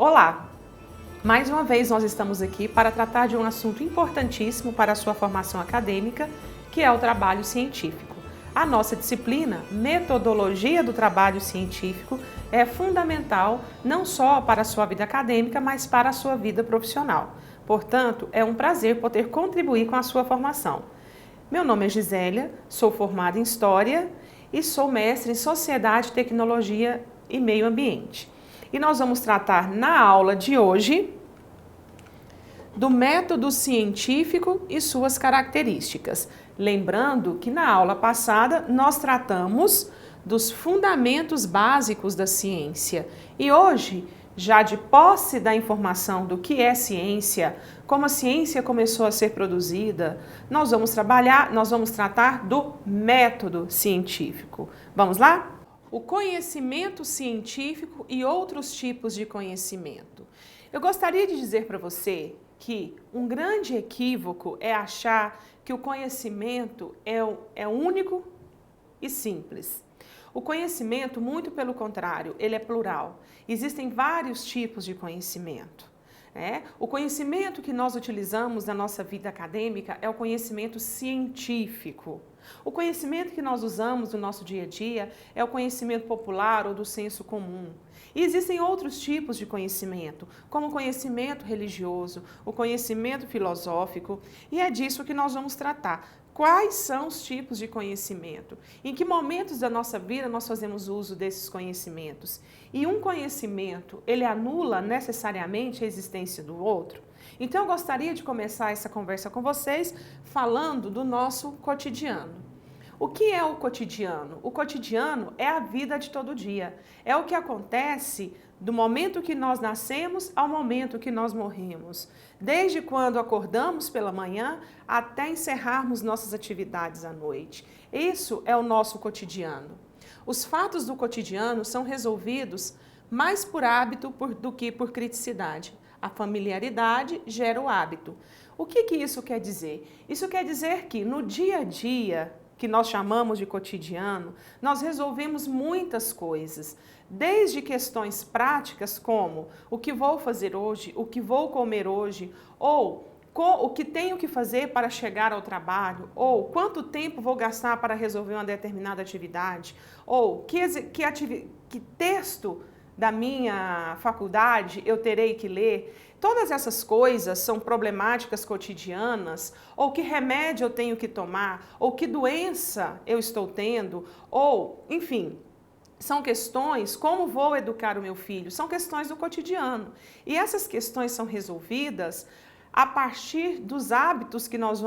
Olá! Mais uma vez nós estamos aqui para tratar de um assunto importantíssimo para a sua formação acadêmica, que é o trabalho científico. A nossa disciplina, Metodologia do Trabalho Científico, é fundamental não só para a sua vida acadêmica, mas para a sua vida profissional. Portanto, é um prazer poder contribuir com a sua formação. Meu nome é Gisélia, sou formada em História e sou mestre em Sociedade, Tecnologia e Meio Ambiente. E nós vamos tratar na aula de hoje do método científico e suas características. Lembrando que na aula passada nós tratamos dos fundamentos básicos da ciência. E hoje, já de posse da informação do que é ciência, como a ciência começou a ser produzida, nós vamos tratar do método científico. Vamos lá? O conhecimento científico e outros tipos de conhecimento. Eu gostaria de dizer para você que um grande equívoco é achar que o conhecimento é único e simples. O conhecimento, muito pelo contrário, ele é plural. Existem vários tipos de conhecimento. O conhecimento que nós utilizamos na nossa vida acadêmica é o conhecimento científico. O conhecimento que nós usamos no nosso dia a dia é o conhecimento popular ou do senso comum. E existem outros tipos de conhecimento, como o conhecimento religioso, o conhecimento filosófico, e é disso que nós vamos tratar. Quais são os tipos de conhecimento? Em que momentos da nossa vida nós fazemos uso desses conhecimentos? E um conhecimento, ele anula necessariamente a existência do outro? Então eu gostaria de começar essa conversa com vocês falando do nosso cotidiano. O que é o cotidiano? O cotidiano é a vida de todo dia. É o que acontece do momento que nós nascemos ao momento que nós morremos. Desde quando acordamos pela manhã até encerrarmos nossas atividades à noite. Isso é o nosso cotidiano. Os fatos do cotidiano são resolvidos mais por hábito do que por criticidade. A familiaridade gera o hábito. O que isso quer dizer? Isso quer dizer que no dia a dia, que nós chamamos de cotidiano, nós resolvemos muitas coisas, desde questões práticas como o que vou fazer hoje, o que vou comer hoje, ou o que tenho que fazer para chegar ao trabalho, ou quanto tempo vou gastar para resolver uma determinada atividade, ou que texto da minha faculdade eu terei que ler. Todas essas coisas são problemáticas cotidianas, ou que remédio eu tenho que tomar, ou que doença eu estou tendo, ou, enfim, são questões, como vou educar o meu filho, são questões do cotidiano. E essas questões são resolvidas a partir dos hábitos que nós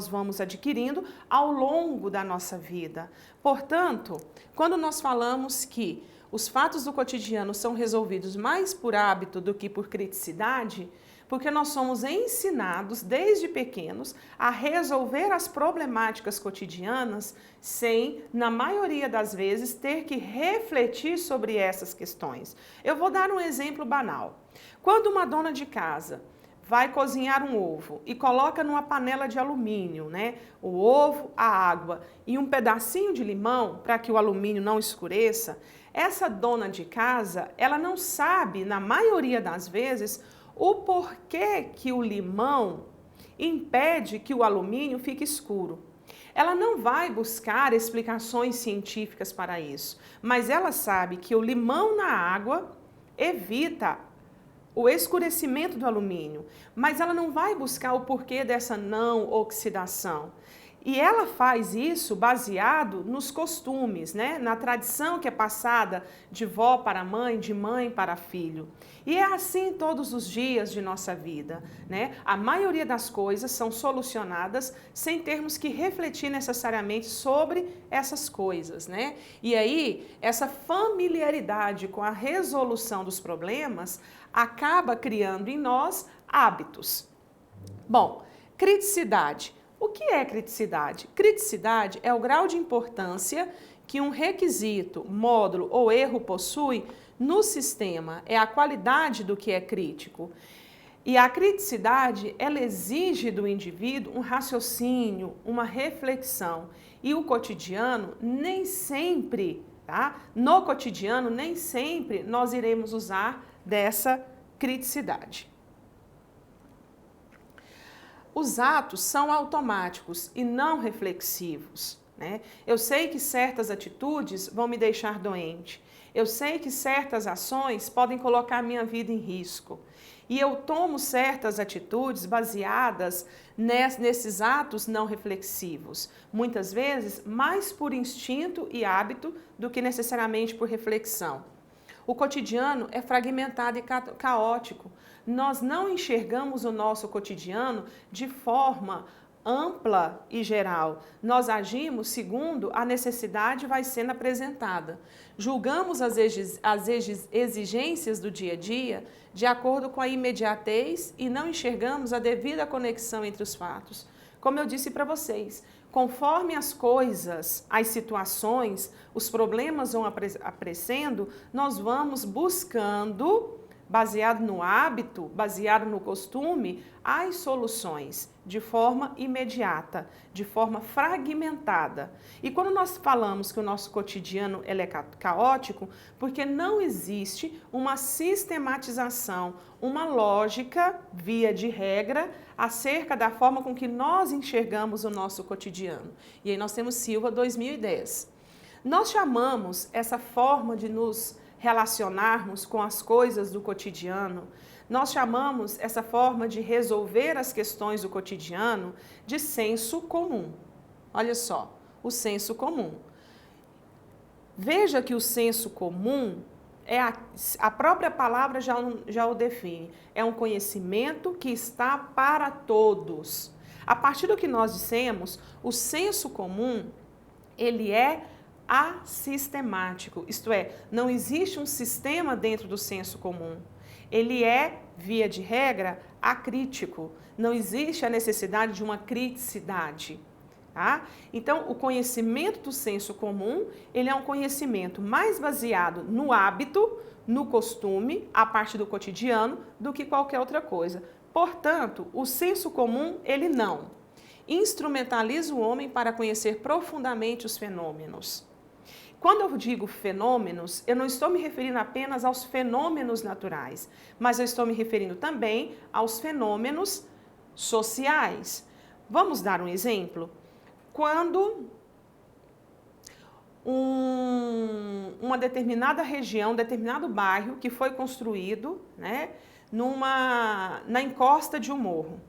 vamos adquirindo ao longo da nossa vida. Portanto, quando nós falamos que os fatos do cotidiano são resolvidos mais por hábito do que por criticidade, porque nós somos ensinados desde pequenos a resolver as problemáticas cotidianas sem, na maioria das vezes, ter que refletir sobre essas questões. Eu vou dar um exemplo banal. Quando uma dona de casa vai cozinhar um ovo e coloca numa panela de alumínio, o ovo, a água e um pedacinho de limão para que o alumínio não escureça, essa dona de casa, ela não sabe, na maioria das vezes, o porquê que o limão impede que o alumínio fique escuro. Ela não vai buscar explicações científicas para isso, mas ela sabe que o limão na água evita o escurecimento do alumínio, mas ela não vai buscar o porquê dessa não oxidação. E ela faz isso baseado nos costumes, na tradição que é passada de vó para mãe, de mãe para filho. E é assim todos os dias de nossa vida, A maioria das coisas são solucionadas sem termos que refletir necessariamente sobre essas coisas, E aí, essa familiaridade com a resolução dos problemas acaba criando em nós hábitos. Bom, criticidade. O que é criticidade? Criticidade é o grau de importância que um requisito, módulo ou erro possui no sistema, é a qualidade do que é crítico. E a criticidade, ela exige do indivíduo um raciocínio, uma reflexão. E o cotidiano nem sempre, No cotidiano, nem sempre nós iremos usar dessa criticidade. Os atos são automáticos e não reflexivos, né? Eu sei que certas atitudes vão me deixar doente. Eu sei que certas ações podem colocar minha vida em risco. E eu tomo certas atitudes baseadas nesses atos não reflexivos. Muitas vezes, mais por instinto e hábito do que necessariamente por reflexão. O cotidiano é fragmentado e caótico. Nós não enxergamos o nosso cotidiano de forma ampla e geral. Nós agimos segundo a necessidade vai sendo apresentada. Julgamos as exigências do dia a dia de acordo com a imediatez e não enxergamos a devida conexão entre os fatos. Como eu disse para vocês, conforme as coisas, as situações, os problemas vão aparecendo, nós vamos buscando, baseado no hábito, baseado no costume, as soluções de forma imediata, de forma fragmentada. E quando nós falamos que o nosso cotidiano ele é caótico, porque não existe uma sistematização, uma lógica, via de regra, acerca da forma com que nós enxergamos o nosso cotidiano. E aí nós temos Silva 2010. Nós chamamos essa forma de nos relacionarmos com as coisas do cotidiano, nós chamamos essa forma de resolver as questões do cotidiano de senso comum. Olha só, o senso comum. Veja que o senso comum, a própria palavra já o define, é um conhecimento que está para todos. A partir do que nós dissemos, o senso comum, ele é assistemático, isto é, não existe um sistema dentro do senso comum. Ele é, via de regra, acrítico. Não existe a necessidade de uma criticidade. Tá? Então, o conhecimento do senso comum, ele é um conhecimento mais baseado no hábito, no costume, a parte do cotidiano, do que qualquer outra coisa. Portanto, o senso comum, ele não instrumentaliza o homem para conhecer profundamente os fenômenos. Quando eu digo fenômenos, eu não estou me referindo apenas aos fenômenos naturais, mas eu estou me referindo também aos fenômenos sociais. Vamos dar um exemplo? Quando uma determinada região, um determinado bairro que foi construído, né, na encosta de um morro.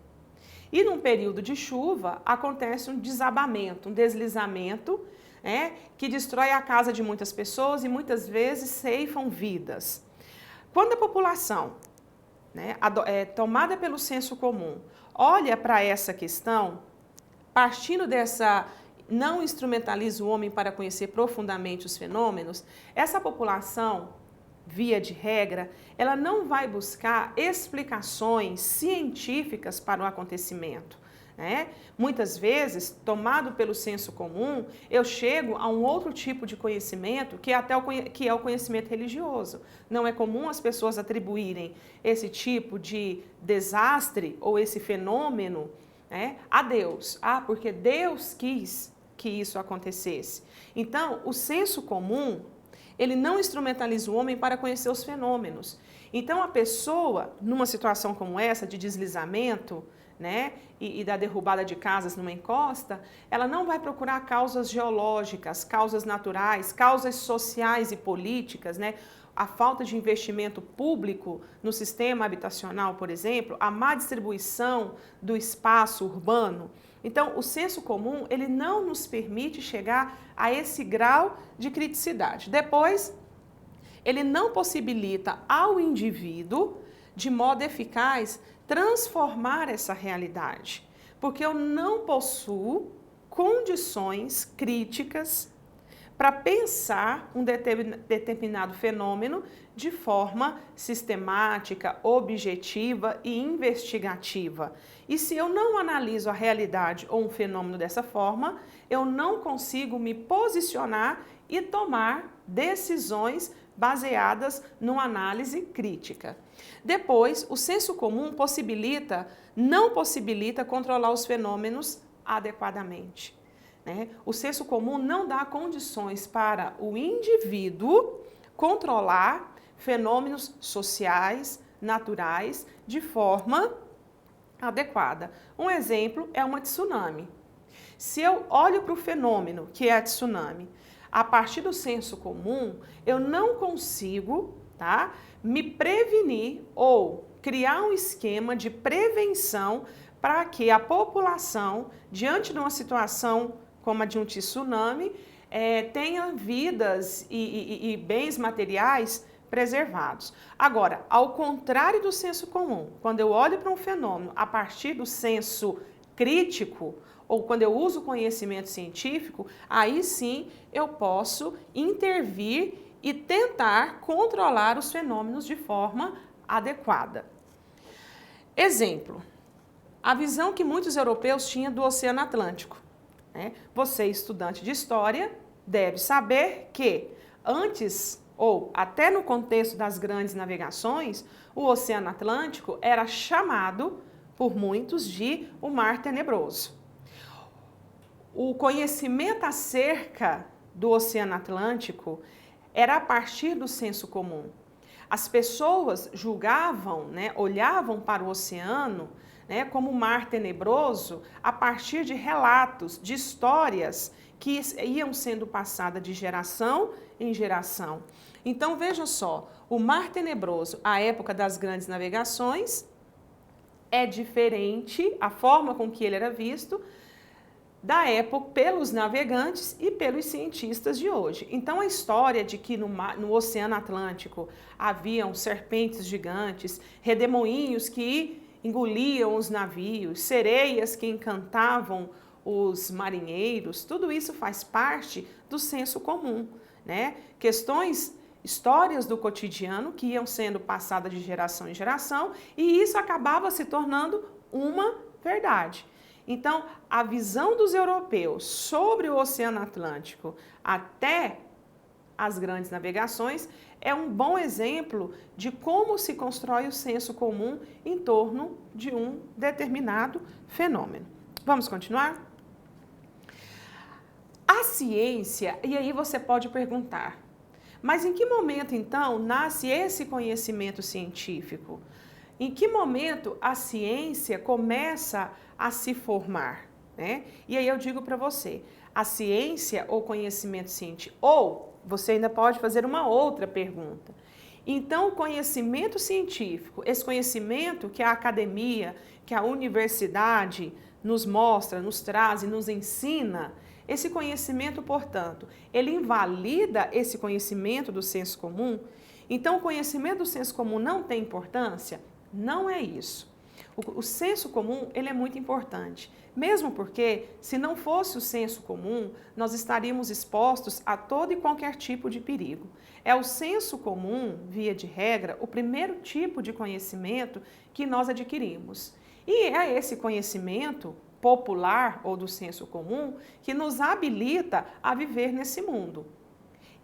E num período de chuva acontece um desabamento, um deslizamento, que destrói a casa de muitas pessoas e muitas vezes ceifam vidas. Quando a população, tomada pelo senso comum, olha para essa questão, partindo dessa não instrumentaliza o homem para conhecer profundamente os fenômenos, essa população, via de regra, ela não vai buscar explicações científicas para o acontecimento. Muitas vezes, tomado pelo senso comum, eu chego a um outro tipo de conhecimento que é o conhecimento religioso. Não é comum as pessoas atribuírem esse tipo de desastre ou esse fenômeno a Deus. Porque Deus quis que isso acontecesse. Então, o senso comum, ele não instrumentaliza o homem para conhecer os fenômenos. Então, a pessoa, numa situação como essa, de deslizamento, e da derrubada de casas numa encosta, ela não vai procurar causas geológicas, causas naturais, causas sociais e políticas, A falta de investimento público no sistema habitacional, por exemplo, a má distribuição do espaço urbano. Então, o senso comum, ele não nos permite chegar a esse grau de criticidade. Depois, ele não possibilita ao indivíduo, de modo eficaz, transformar essa realidade, porque eu não possuo condições críticas para pensar um determinado fenômeno de forma sistemática, objetiva e investigativa. E se eu não analiso a realidade ou um fenômeno dessa forma, eu não consigo me posicionar e tomar decisões baseadas numa análise crítica. Depois, o senso comum não possibilita controlar os fenômenos adequadamente. O senso comum não dá condições para o indivíduo controlar, fenômenos sociais, naturais, de forma adequada. Um exemplo é uma tsunami. Se eu olho para o fenômeno que é a tsunami, a partir do senso comum, eu não consigo, tá, me prevenir ou criar um esquema de prevenção para que a população, diante de uma situação como a de um tsunami, tenha vidas e bens materiais preservados. Agora, ao contrário do senso comum, quando eu olho para um fenômeno a partir do senso crítico, ou quando eu uso conhecimento científico, aí sim eu posso intervir e tentar controlar os fenômenos de forma adequada. Exemplo, a visão que muitos europeus tinham do Oceano Atlântico. Você, estudante de história, deve saber que antes, ou até no contexto das grandes navegações, o Oceano Atlântico era chamado por muitos de o Mar Tenebroso. O conhecimento acerca do Oceano Atlântico era a partir do senso comum. As pessoas julgavam, olhavam para o oceano como mar tenebroso a partir de relatos, de histórias que iam sendo passadas de geração em geração. Então, veja só, o Mar Tenebroso, à época das grandes navegações, é diferente, a forma com que ele era visto, da época pelos navegantes e pelos cientistas de hoje. Então, a história de que no Oceano Atlântico haviam serpentes gigantes, redemoinhos que engoliam os navios, sereias que encantavam os marinheiros, tudo isso faz parte do senso comum, histórias do cotidiano que iam sendo passadas de geração em geração e isso acabava se tornando uma verdade. Então, a visão dos europeus sobre o Oceano Atlântico até as grandes navegações é um bom exemplo de como se constrói o senso comum em torno de um determinado fenômeno. Vamos continuar? A ciência, e aí você pode perguntar, mas em que momento então nasce esse conhecimento científico? Em que momento a ciência começa a se formar? E aí eu digo para você, a ciência ou conhecimento científico, ou você ainda pode fazer uma outra pergunta. Então, o conhecimento científico, esse conhecimento que a academia, que a universidade nos mostra, nos traz e nos ensina, esse conhecimento, portanto, ele invalida esse conhecimento do senso comum? Então, o conhecimento do senso comum não tem importância? Não é isso. O senso comum, ele é muito importante, mesmo porque, se não fosse o senso comum, nós estaríamos expostos a todo e qualquer tipo de perigo. É o senso comum, via de regra, o primeiro tipo de conhecimento que nós adquirimos. E é esse conhecimento popular ou do senso comum que nos habilita a viver nesse mundo.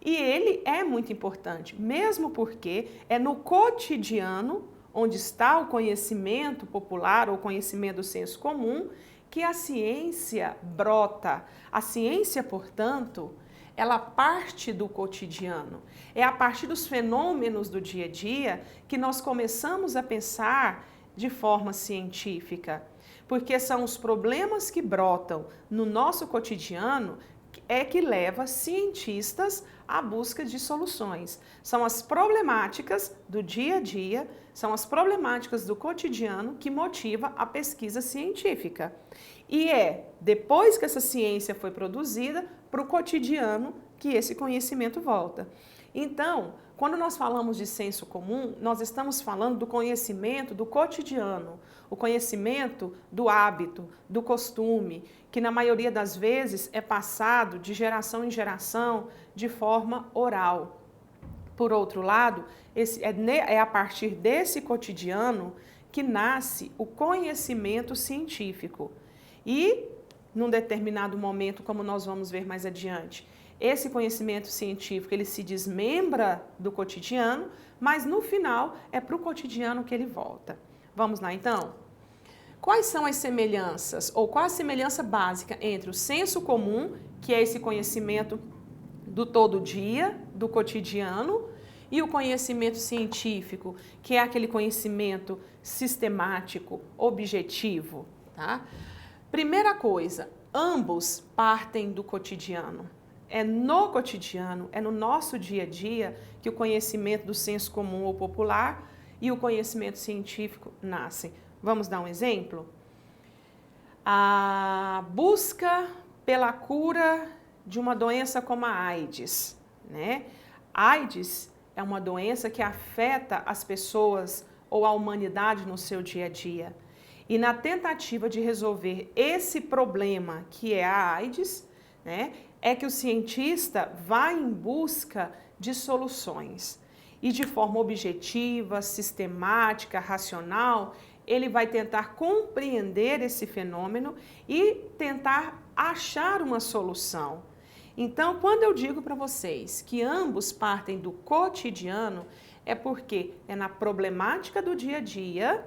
E ele é muito importante, mesmo porque é no cotidiano onde está o conhecimento popular ou conhecimento do senso comum, que a ciência brota. A ciência, portanto, ela parte do cotidiano. É a partir dos fenômenos do dia a dia que nós começamos a pensar de forma científica, porque são os problemas que brotam no nosso cotidiano que leva cientistas à busca de soluções. São as problemáticas do dia a dia, são as problemáticas do cotidiano que motiva a pesquisa científica. E é depois que essa ciência foi produzida, para o cotidiano que esse conhecimento volta. Então, quando nós falamos de senso comum, nós estamos falando do conhecimento do cotidiano, o conhecimento do hábito, do costume, que na maioria das vezes é passado de geração em geração de forma oral. Por outro lado, é a partir desse cotidiano que nasce o conhecimento científico. E, num determinado momento, como nós vamos ver mais adiante, esse conhecimento científico ele se desmembra do cotidiano, mas no final é para o cotidiano que ele volta. Vamos lá então? Quais são as semelhanças, ou qual a semelhança básica entre o senso comum, que é esse conhecimento do todo dia, do cotidiano, E o conhecimento científico, que é aquele conhecimento sistemático, objetivo, tá? Primeira coisa, ambos partem do cotidiano. É no cotidiano, é no nosso dia a dia que o conhecimento do senso comum ou popular e o conhecimento científico nascem. Vamos dar um exemplo? A busca pela cura de uma doença como a AIDS, né? AIDS é uma doença que afeta as pessoas ou a humanidade no seu dia a dia. E na tentativa de resolver esse problema que é a AIDS, né, é que o cientista vai em busca de soluções. E de forma objetiva, sistemática, racional, ele vai tentar compreender esse fenômeno e tentar achar uma solução. Então, quando eu digo para vocês que ambos partem do cotidiano, é porque é na problemática do dia a dia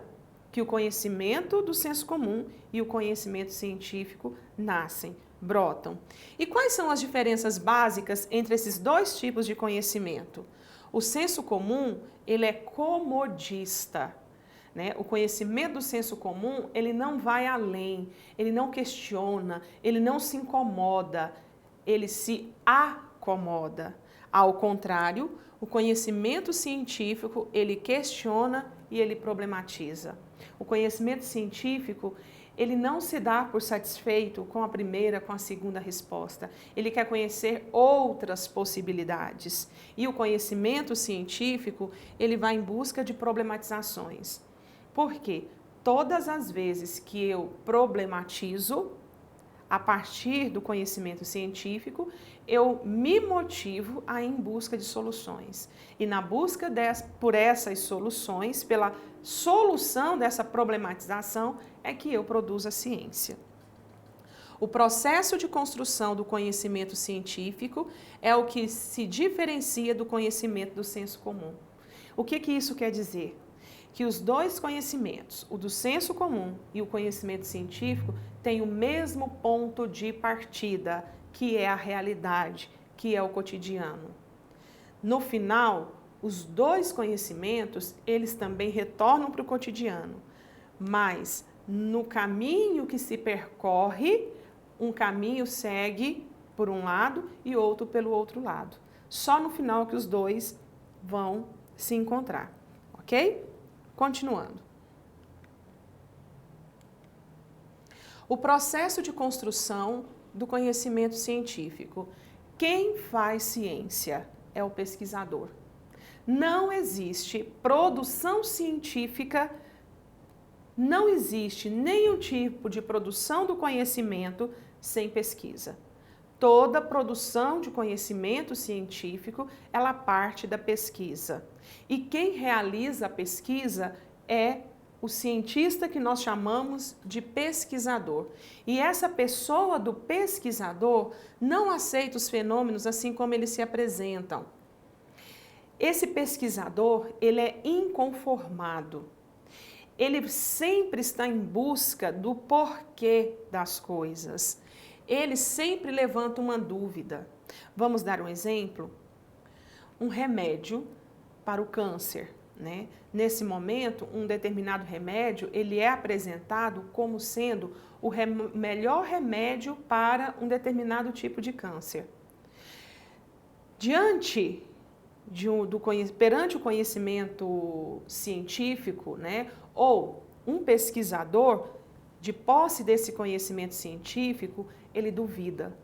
que o conhecimento do senso comum e o conhecimento científico nascem, brotam. E quais são as diferenças básicas entre esses dois tipos de conhecimento? O senso comum, ele é comodista, né? O conhecimento do senso comum, ele não vai além, ele não questiona, ele não se incomoda, ele se acomoda. Ao contrário, o conhecimento científico, ele questiona e ele problematiza. O conhecimento científico, ele não se dá por satisfeito com a primeira, com a segunda resposta. Ele quer conhecer outras possibilidades. E o conhecimento científico, ele vai em busca de problematizações. Por quê? Todas as vezes que eu problematizo, a partir do conhecimento científico, eu me motivo a ir em busca de soluções. E na busca por essas soluções, pela solução dessa problematização, é que eu produzo a ciência. O processo de construção do conhecimento científico é o que se diferencia do conhecimento do senso comum. O que isso quer dizer? Que os dois conhecimentos, o do senso comum e o conhecimento científico, têm o mesmo ponto de partida, que é a realidade, que é o cotidiano. No final, os dois conhecimentos, eles também retornam para o cotidiano, mas no caminho que se percorre, um caminho segue por um lado e outro pelo outro lado. Só no final que os dois vão se encontrar, ok? Continuando. O processo de construção do conhecimento científico. Quem faz ciência é o pesquisador. Não existe produção científica, não existe nenhum tipo de produção do conhecimento sem pesquisa. Toda produção de conhecimento científico, ela parte da pesquisa. E quem realiza a pesquisa é o cientista que nós chamamos de pesquisador. E essa pessoa do pesquisador não aceita os fenômenos assim como eles se apresentam. Esse pesquisador, ele é inconformado. Ele sempre está em busca do porquê das coisas. Ele sempre levanta uma dúvida. Vamos dar um exemplo? Um remédio para o câncer, né? Nesse momento, um determinado remédio, ele é apresentado como sendo o melhor remédio para um determinado tipo de câncer. Perante o conhecimento científico, né, ou um pesquisador, de posse desse conhecimento científico, ele duvida.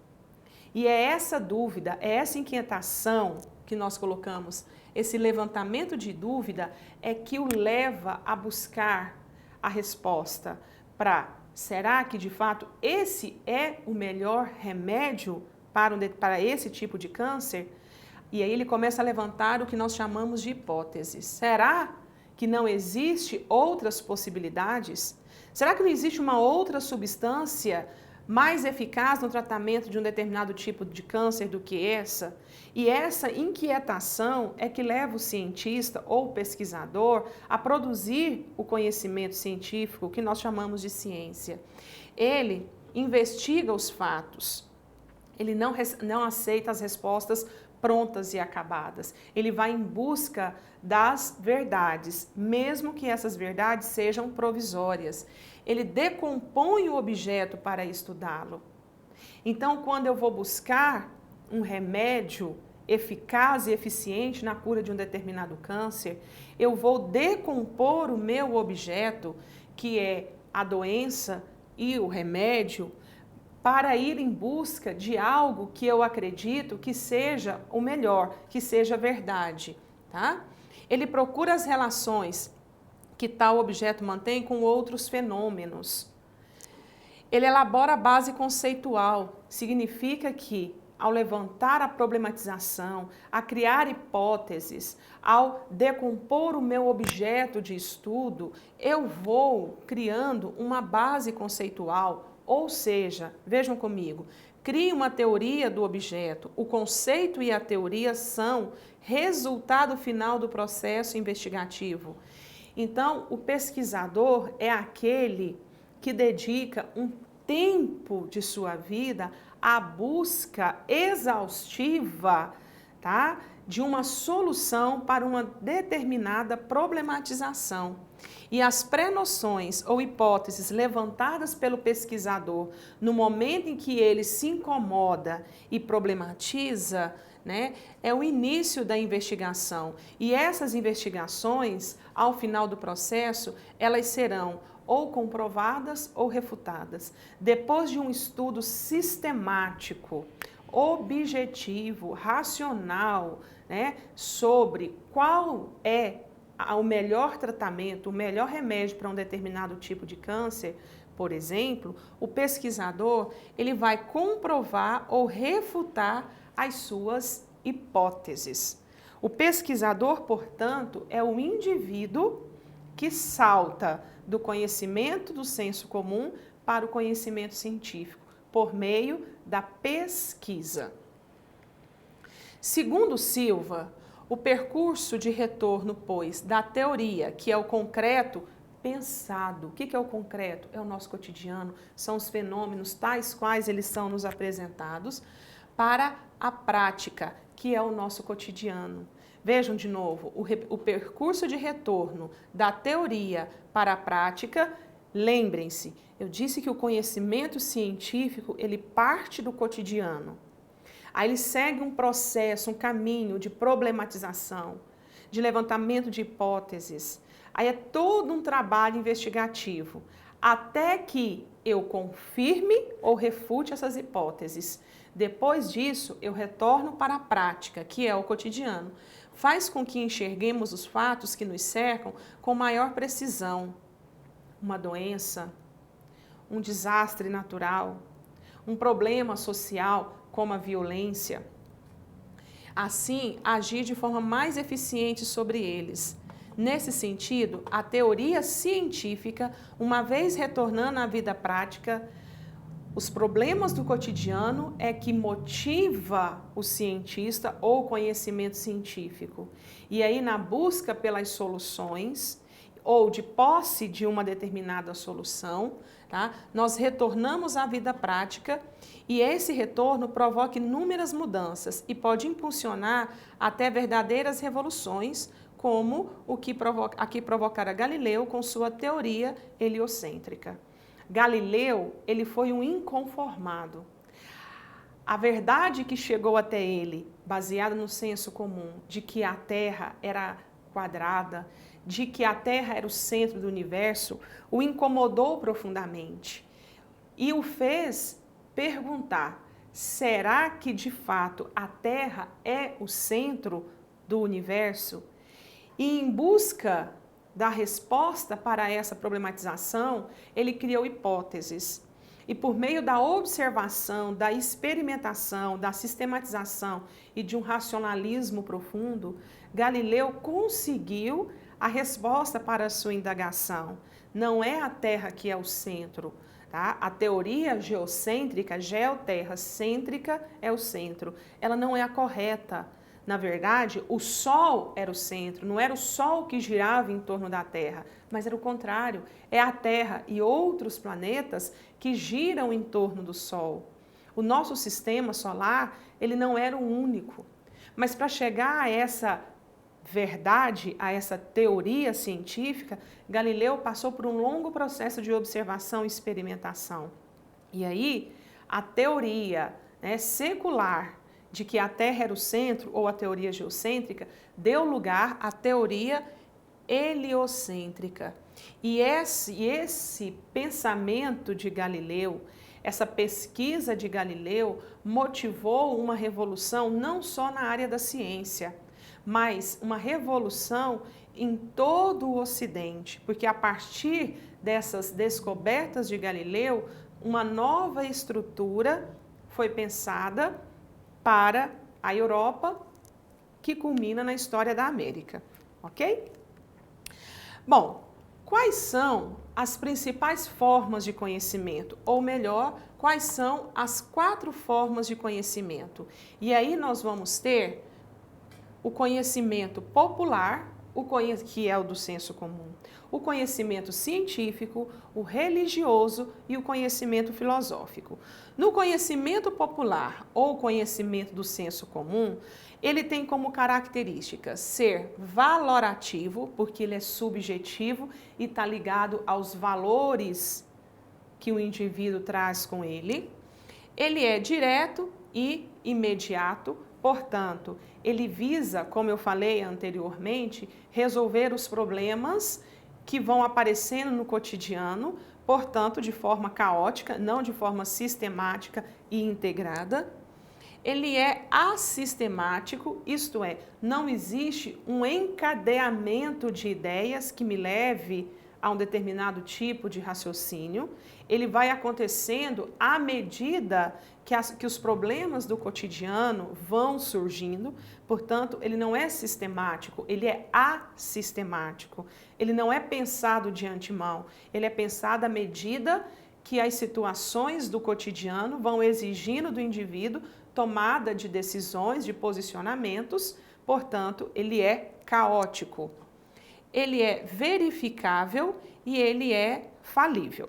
E é essa dúvida, é essa inquietação que nós colocamos, esse levantamento de dúvida é que o leva a buscar a resposta para, será que de fato esse é o melhor remédio para esse tipo de câncer? E aí ele começa a levantar o que nós chamamos de hipóteses. Será que não existe outras possibilidades? Será que não existe uma outra substância mais eficaz no tratamento de um determinado tipo de câncer do que essa? E essa inquietação é que leva o cientista ou o pesquisador a produzir o conhecimento científico que nós chamamos de ciência. Ele investiga os fatos, ele não aceita as respostas prontas e acabadas. Ele vai em busca das verdades, mesmo que essas verdades sejam provisórias. Ele decompõe o objeto para estudá-lo. Então, quando eu vou buscar um remédio eficaz e eficiente na cura de um determinado câncer, eu vou decompor o meu objeto, que é a doença e o remédio, para ir em busca de algo que eu acredito que seja o melhor, que seja verdade, tá? Ele procura as relações que tal objeto mantém com outros fenômenos. Ele elabora a base conceitual, significa que ao levantar a problematização, a criar hipóteses, ao decompor o meu objeto de estudo, eu vou criando uma base conceitual. Ou seja, vejam comigo, crie uma teoria do objeto. O conceito e a teoria são resultado final do processo investigativo. Então, o pesquisador é aquele que dedica um tempo de sua vida à busca exaustiva, tá, de uma solução para uma determinada problematização. E as pré-noções ou hipóteses levantadas pelo pesquisador no momento em que ele se incomoda e problematiza, né, é o início da investigação. E essas investigações, ao final do processo, elas serão ou comprovadas ou refutadas. Depois de um estudo sistemático, objetivo, racional, né, sobre qual é o melhor tratamento, o melhor remédio para um determinado tipo de câncer, por exemplo, o pesquisador ele vai comprovar ou refutar as suas hipóteses. O pesquisador, portanto, é o indivíduo que salta do conhecimento do senso comum para o conhecimento científico, por meio da pesquisa. Segundo Silva, o percurso de retorno, pois, da teoria, que é o concreto, pensado. O que é o concreto? É o nosso cotidiano, são os fenômenos tais quais eles são nos apresentados, para a prática, que é o nosso cotidiano. Vejam de novo, o percurso de retorno da teoria para a prática. Lembrem-se, eu disse que o conhecimento científico, ele parte do cotidiano. Aí ele segue um processo, um caminho de problematização, de levantamento de hipóteses. Aí é todo um trabalho investigativo, até que eu confirme ou refute essas hipóteses. Depois disso, eu retorno para a prática, que é o cotidiano. Faz com que enxerguemos os fatos que nos cercam com maior precisão. Uma doença, um desastre natural, um problema social, como a violência. Assim, agir de forma mais eficiente sobre eles. Nesse sentido, a teoria científica, uma vez retornando à vida prática, os problemas do cotidiano é que motiva o cientista ou o conhecimento científico. E aí, na busca pelas soluções, ou de posse de uma determinada solução, tá? Nós retornamos à vida prática e esse retorno provoca inúmeras mudanças e pode impulsionar até verdadeiras revoluções, como aqui provocara Galileu com sua teoria heliocêntrica. Galileu, ele foi um inconformado. A verdade que chegou até ele, baseada no senso comum, de que a Terra era quadrada, de que a Terra era o centro do universo, o incomodou profundamente e o fez perguntar: será que de fato a Terra é o centro do universo? E em busca da resposta para essa problematização, ele criou hipóteses. E por meio da observação, da experimentação, da sistematização e de um racionalismo profundo, Galileu conseguiu a resposta para a sua indagação. Não é a Terra que é o centro, tá? A teoria geocêntrica, geoterra cêntrica é o centro. Ela não é a correta. Na verdade, o Sol era o centro, não era o Sol que girava em torno da Terra, mas era o contrário. É a Terra e outros planetas que giram em torno do Sol. O nosso sistema solar, ele não era o único. Mas para chegar a essa verdade, a essa teoria científica, Galileu passou por um longo processo de observação e experimentação. E aí, a teoria, né, secular de que a Terra era o centro, ou a teoria geocêntrica, deu lugar à teoria heliocêntrica. E esse pensamento de Galileu, essa pesquisa de Galileu, motivou uma revolução não só na área da ciência, mas uma revolução em todo o Ocidente, porque a partir dessas descobertas de Galileu, uma nova estrutura foi pensada para a Europa, que culmina na história da América, ok? Bom, quais são as principais formas de conhecimento? Ou melhor, quais são as 4 formas de conhecimento? E aí nós vamos ter o conhecimento popular, que é o do senso comum, o conhecimento científico, o religioso e o conhecimento filosófico. No conhecimento popular ou conhecimento do senso comum, ele tem como característica ser valorativo, porque ele é subjetivo e está ligado aos valores que o indivíduo traz com ele. Ele é direto e imediato, portanto, ele visa, como eu falei anteriormente, resolver os problemas que vão aparecendo no cotidiano, portanto, de forma caótica, não de forma sistemática e integrada. Ele é assistemático, isto é, não existe um encadeamento de ideias que me leve a um determinado tipo de raciocínio. Ele vai acontecendo à medida que os problemas do cotidiano vão surgindo, portanto, ele não é sistemático, ele é assistemático. Ele não é pensado de antemão, ele é pensado à medida que as situações do cotidiano vão exigindo do indivíduo tomada de decisões, de posicionamentos, portanto, ele é caótico. Ele é verificável e ele é falível.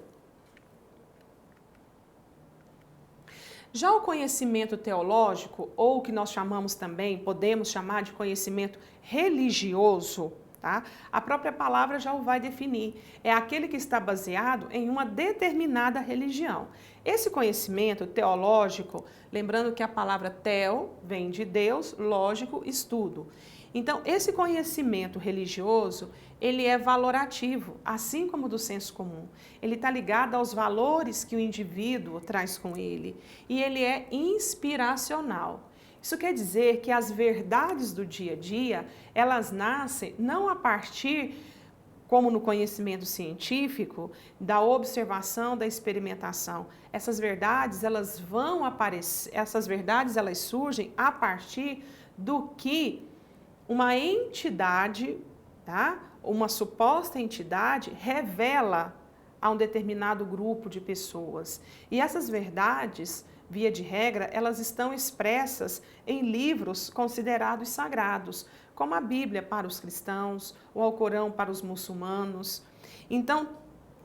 Já o conhecimento teológico, ou o que nós chamamos também, podemos chamar de conhecimento religioso, tá? A própria palavra já o vai definir. É aquele que está baseado em uma determinada religião. Esse conhecimento teológico, lembrando que a palavra teo vem de Deus, lógico, estudo. Então, esse conhecimento religioso, ele é valorativo, assim como o do senso comum. Ele está ligado aos valores que o indivíduo traz com ele. E ele é inspiracional. Isso quer dizer que as verdades do dia a dia, elas nascem não a partir, como no conhecimento científico, da observação, da experimentação. Essas verdades, elas vão aparecer, essas verdades, elas surgem a partir do que uma entidade, tá? Uma suposta entidade revela a um determinado grupo de pessoas. E essas verdades, via de regra, elas estão expressas em livros considerados sagrados, como a Bíblia para os cristãos, o Alcorão para os muçulmanos. Então,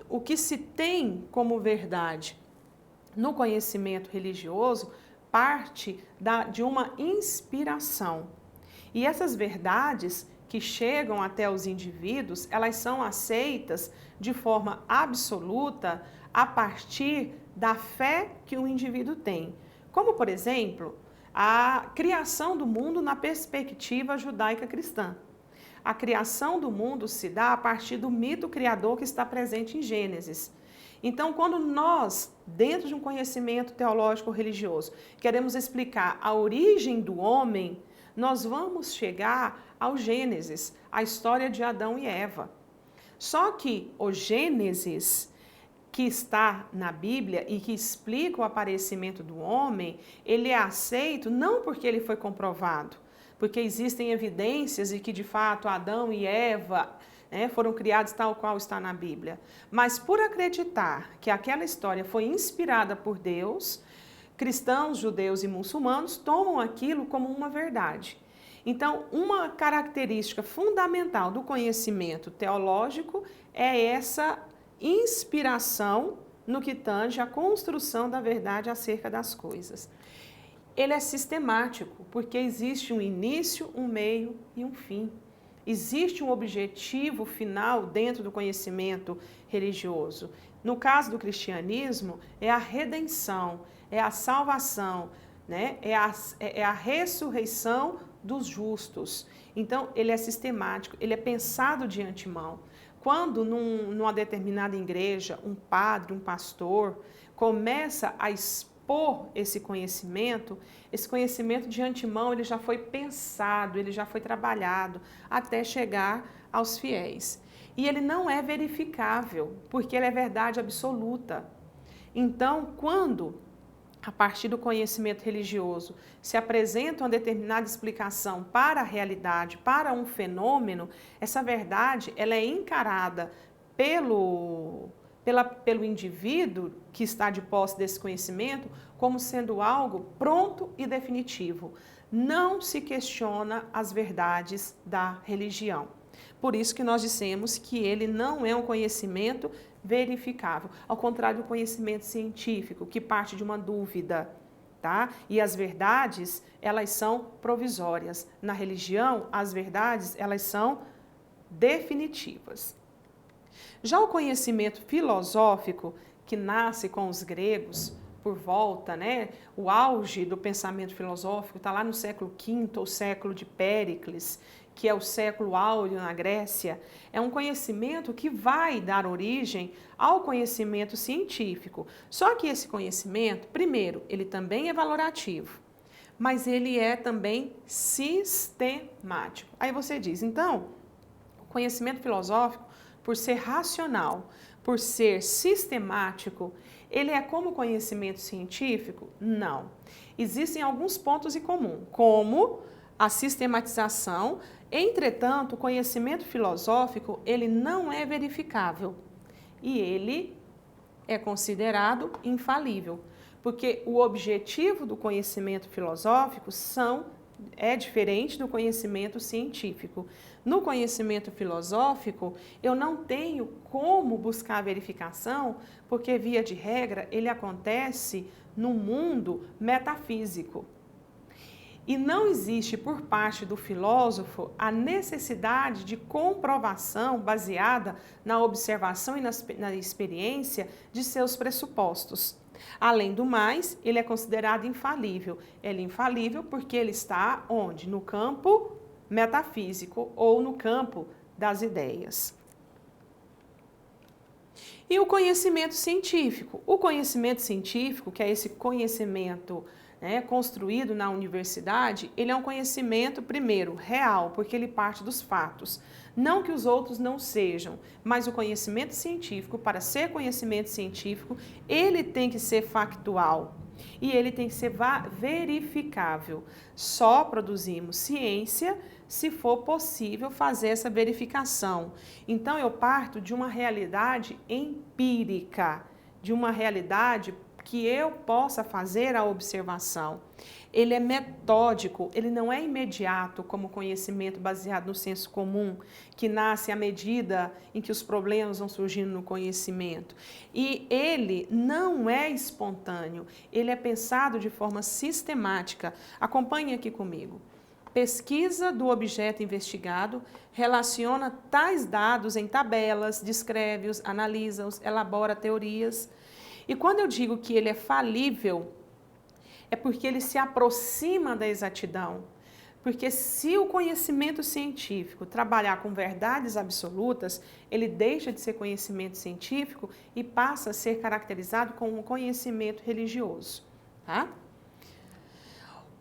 o que se tem como verdade no conhecimento religioso parte de uma inspiração. E essas verdades que chegam até os indivíduos, elas são aceitas de forma absoluta a partir da fé que o indivíduo tem. Como, por exemplo, a criação do mundo na perspectiva judaica cristã. A criação do mundo se dá a partir do mito criador que está presente em Gênesis. Então, quando nós, dentro de um conhecimento teológico religioso, queremos explicar a origem do homem, nós vamos chegar ao Gênesis, a história de Adão e Eva. Só que o Gênesis, que está na Bíblia e que explica o aparecimento do homem, ele é aceito não porque ele foi comprovado, porque existem evidências de que de fato Adão e Eva foram criados tal qual está na Bíblia, mas por acreditar que aquela história foi inspirada por Deus, cristãos, judeus e muçulmanos tomam aquilo como uma verdade. Então, uma característica fundamental do conhecimento teológico é essa inspiração no que tange à construção da verdade acerca das coisas. ele é sistemático, porque existe um início, um meio e um fim. Existe um objetivo final dentro do conhecimento religioso. No caso do cristianismo, é a redenção, é a salvação, né? É a ressurreição dos justos. Então, ele é sistemático, ele é pensado de antemão. Quando numa determinada igreja, um padre, um pastor, começa a expor esse conhecimento de antemão, ele já foi pensado, ele já foi trabalhado até chegar aos fiéis. E ele não é verificável, porque ele é verdade absoluta. Então, quando a partir do conhecimento religioso, se apresenta uma determinada explicação para a realidade, para um fenômeno, essa verdade ela é encarada pelo indivíduo que está de posse desse conhecimento como sendo algo pronto e definitivo. Não se questiona as verdades da religião. Por isso que nós dissemos que ele não é um conhecimento verificável, ao contrário do conhecimento científico, que parte de uma dúvida, tá? E as verdades, elas são provisórias. Na religião, as verdades, elas são definitivas. Já o conhecimento filosófico, que nasce com os gregos, por volta, né? O auge do pensamento filosófico está lá no século V, ou século de Péricles, que é o século áureo na Grécia. É um conhecimento que vai dar origem ao conhecimento científico. Só que esse conhecimento, primeiro, ele também é valorativo, mas ele é também sistemático. Aí você diz, então, o conhecimento filosófico, por ser racional, por ser sistemático, ele é como conhecimento científico? Não. Existem alguns pontos em comum, como a sistematização. Entretanto, o conhecimento filosófico, ele não é verificável e ele é considerado infalível, porque o objetivo do conhecimento filosófico é diferente do conhecimento científico. No conhecimento filosófico, eu não tenho como buscar a verificação, porque, via de regra, ele acontece no mundo metafísico. E não existe por parte do filósofo a necessidade de comprovação baseada na observação e na experiência de seus pressupostos. Além do mais, ele é considerado infalível. Ele é infalível porque ele está onde? No campo metafísico ou no campo das ideias. E o conhecimento científico? O conhecimento científico, que é esse conhecimento construído na universidade, ele é um conhecimento, primeiro, real, porque ele parte dos fatos. Não que os outros não sejam, mas o conhecimento científico, para ser conhecimento científico, ele tem que ser factual e ele tem que ser verificável. Só produzimos ciência se for possível fazer essa verificação. Então, eu parto de uma realidade empírica, de uma realidade que eu possa fazer a observação. Ele é metódico, ele não é imediato como conhecimento baseado no senso comum, que nasce à medida em que os problemas vão surgindo no conhecimento. E ele não é espontâneo, ele é pensado de forma sistemática. Acompanhe aqui comigo. Pesquisa do objeto investigado, relaciona tais dados em tabelas, descreve-os, analisa-os, elabora teorias. E quando eu digo que ele é falível, é porque ele se aproxima da exatidão. Porque se o conhecimento científico trabalhar com verdades absolutas, ele deixa de ser conhecimento científico e passa a ser caracterizado como um conhecimento religioso. Tá?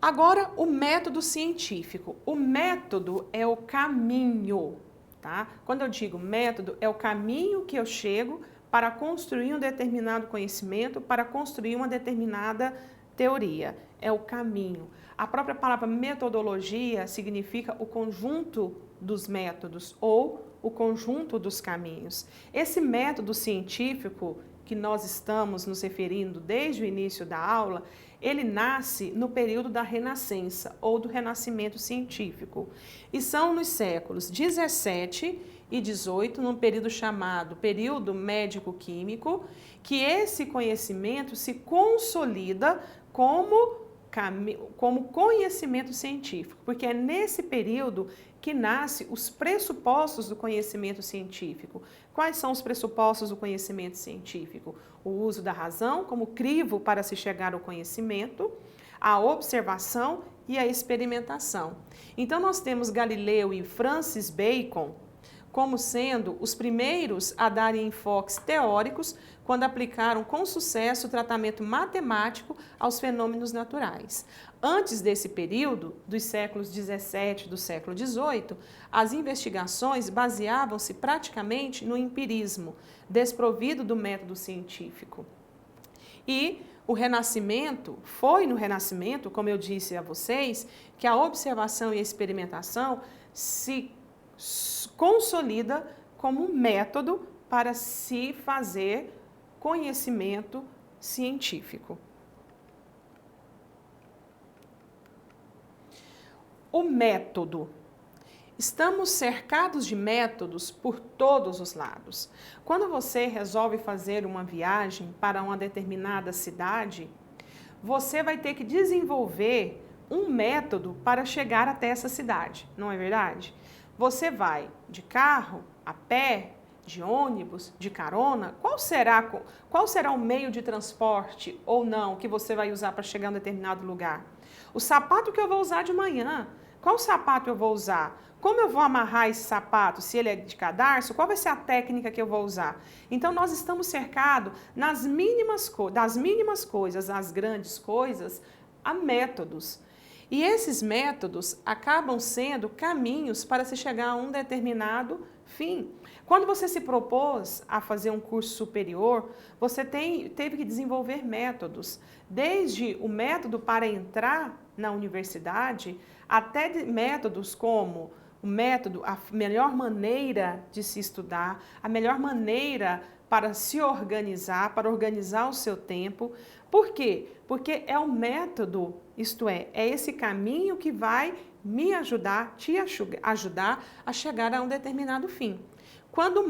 Agora, o método científico. O método é o caminho. Tá? Quando eu digo método, é o caminho que eu chego para construir um determinado conhecimento, para construir uma determinada teoria. É o caminho. A própria palavra metodologia significa o conjunto dos métodos ou o conjunto dos caminhos. Esse método científico que nós estamos nos referindo desde o início da aula, ele nasce no período da Renascença ou do Renascimento científico. E são nos séculos 17 e 18, num período chamado período médico-químico, que esse conhecimento se consolida como como conhecimento científico, porque é nesse período que nasce os pressupostos do conhecimento científico. Quais são os pressupostos do conhecimento científico? O uso da razão como crivo para se chegar ao conhecimento, a observação e a experimentação. Então nós temos Galileu e Francis Bacon como sendo os primeiros a darem enfoques teóricos quando aplicaram com sucesso o tratamento matemático aos fenômenos naturais. Antes desse período, dos séculos 17 do século 18, as investigações baseavam-se praticamente no empirismo, desprovido do método científico. E o Renascimento, foi no Renascimento, como eu disse a vocês, que a observação e a experimentação se consolida como um método para se fazer conhecimento científico. O método. Estamos cercados de métodos por todos os lados. Quando você resolve fazer uma viagem para uma determinada cidade, você vai ter que desenvolver um método para chegar até essa cidade, não é verdade? Você vai de carro, a pé, de ônibus, de carona? Qual será o meio de transporte ou não que você vai usar para chegar a um determinado lugar? O sapato que eu vou usar de manhã, qual sapato eu vou usar? Como eu vou amarrar esse sapato? Se ele é de cadarço, qual vai ser a técnica que eu vou usar? Então nós estamos cercados das mínimas coisas às grandes coisas, a métodos. E esses métodos acabam sendo caminhos para se chegar a um determinado fim. Quando você se propôs a fazer um curso superior, você teve que desenvolver métodos, desde o método para entrar na universidade, até métodos como o método, a melhor maneira de se estudar, a melhor maneira para se organizar, para organizar o seu tempo. Por quê? Porque é o método, isto é esse caminho que vai me ajudar, te ajudar a chegar a um determinado fim. Quando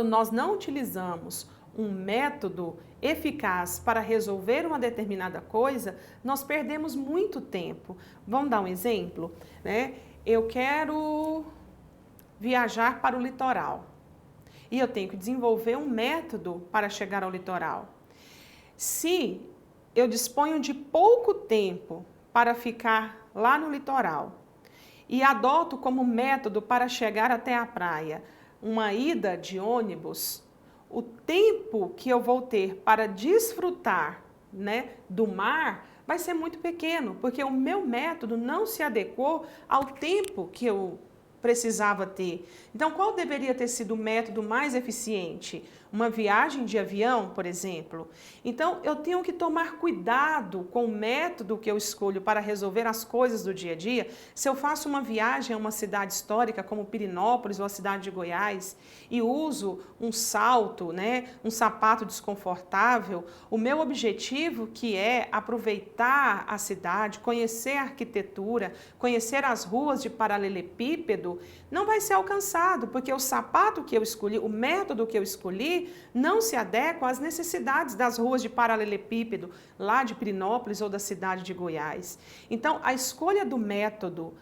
nós não utilizamos um método eficaz para resolver uma determinada coisa, nós perdemos muito tempo. Vamos dar um exemplo, né? Eu quero viajar para o litoral e eu tenho que desenvolver um método para chegar ao litoral. Se eu disponho de pouco tempo para ficar lá no litoral e adoto como método para chegar até a praia uma ida de ônibus, o tempo que eu vou ter para desfrutar, né, do mar vai ser muito pequeno, porque o meu método não se adequou ao tempo que eu precisava ter. Então, qual deveria ter sido o método mais eficiente? Uma viagem de avião, por exemplo? Então, eu tenho que tomar cuidado com o método que eu escolho para resolver as coisas do dia a dia. Se eu faço uma viagem a uma cidade histórica como Pirenópolis ou a cidade de Goiás e uso um salto, né, um sapato desconfortável, o meu objetivo, que é aproveitar a cidade, conhecer a arquitetura, conhecer as ruas de paralelepípedo, não vai ser alcançado, porque o sapato que eu escolhi, o método que eu escolhi, não se adequa às necessidades das ruas de paralelepípedo, lá de Pirenópolis ou da cidade de Goiás. Então, a escolha do método,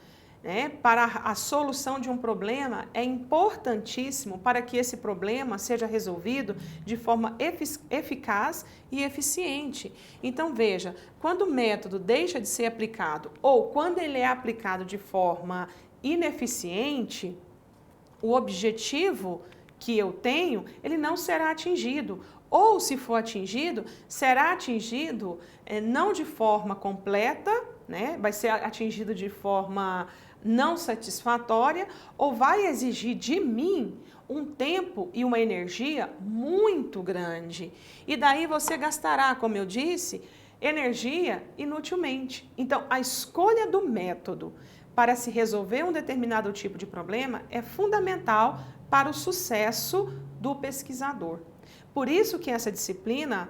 né, para a solução de um problema é importantíssimo para que esse problema seja resolvido de forma eficaz e eficiente. Então, veja, quando o método deixa de ser aplicado ou quando ele é aplicado de forma ineficiente, o objetivo que eu tenho, ele não será atingido. Ou, se for atingido, será atingido não de forma completa, né? Vai ser atingido de forma não satisfatória, ou vai exigir de mim um tempo e uma energia muito grande. E daí você gastará, como eu disse, energia inutilmente. Então, a escolha do método para se resolver um determinado tipo de problema é fundamental para o sucesso do pesquisador. Por isso que essa disciplina,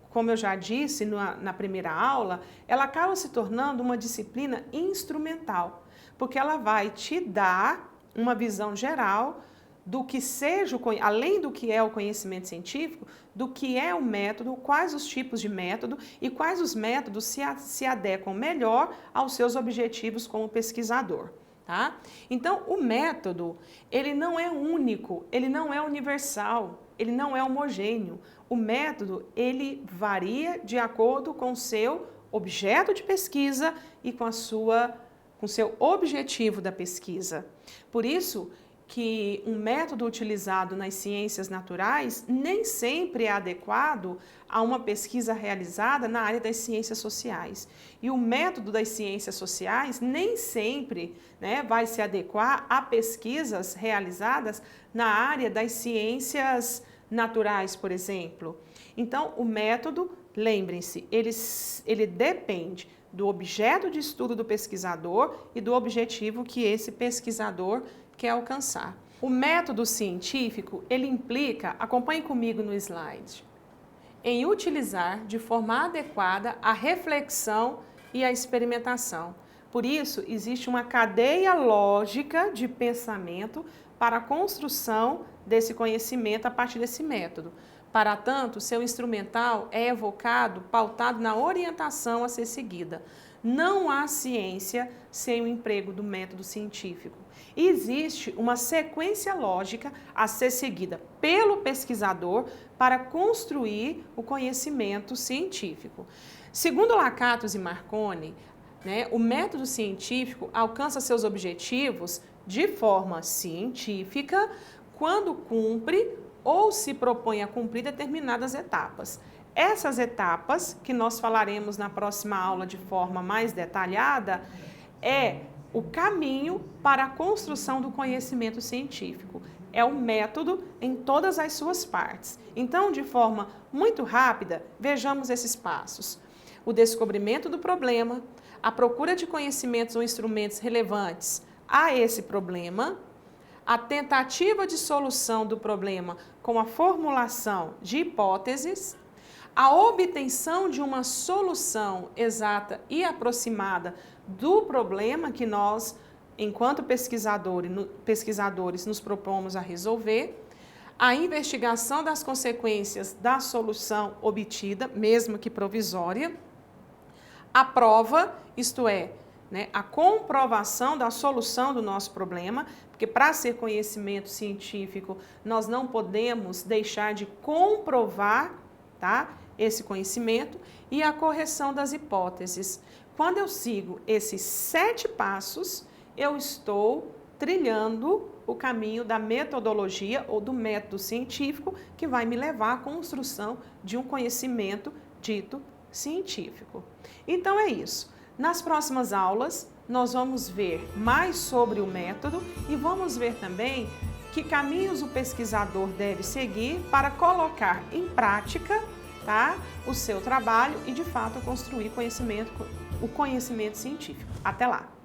como eu já disse na primeira aula, ela acaba se tornando uma disciplina instrumental, porque ela vai te dar uma visão geral do que seja, além do que é o conhecimento científico, do que é o método, quais os tipos de método e quais os métodos se adequam melhor aos seus objetivos como pesquisador. Tá? Então, o método, ele não é único, ele não é universal, ele não é homogêneo. O método, ele varia de acordo com o seu objeto de pesquisa e com o seu objetivo da pesquisa. Por isso que um método utilizado nas ciências naturais nem sempre é adequado a uma pesquisa realizada na área das ciências sociais. E o método das ciências sociais nem sempre, né, vai se adequar a pesquisas realizadas na área das ciências naturais, por exemplo. Então, o método, lembrem-se, ele depende do objeto de estudo do pesquisador e do objetivo que esse pesquisador quer alcançar. O método científico, ele implica, acompanhe comigo no slide, em utilizar de forma adequada a reflexão e a experimentação. Por isso, existe uma cadeia lógica de pensamento para a construção desse conhecimento a partir desse método. Para tanto, seu instrumental é evocado, pautado na orientação a ser seguida. Não há ciência sem o emprego do método científico. Existe uma sequência lógica a ser seguida pelo pesquisador para construir o conhecimento científico. Segundo Lakatos e Marconi, o método científico alcança seus objetivos de forma científica quando cumpre ou se propõe a cumprir determinadas etapas. Essas etapas, que nós falaremos na próxima aula de forma mais detalhada, é o caminho para a construção do conhecimento científico. É o método em todas as suas partes. Então, de forma muito rápida, vejamos esses passos. O descobrimento do problema, a procura de conhecimentos ou instrumentos relevantes a esse problema, a tentativa de solução do problema com a formulação de hipóteses, a obtenção de uma solução exata e aproximada do problema que nós, enquanto pesquisadores, nos propomos a resolver, a investigação das consequências da solução obtida, mesmo que provisória, a prova, isto é, a comprovação da solução do nosso problema, porque para ser conhecimento científico, nós não podemos deixar de comprovar, tá, esse conhecimento, e a correção das hipóteses. Quando eu sigo esses 7 passos, eu estou trilhando o caminho da metodologia ou do método científico que vai me levar à construção de um conhecimento dito científico. Então é isso. Nas próximas aulas, nós vamos ver mais sobre o método e vamos ver também que caminhos o pesquisador deve seguir para colocar em prática, tá, o seu trabalho e, de fato, construir o conhecimento científico. Até lá!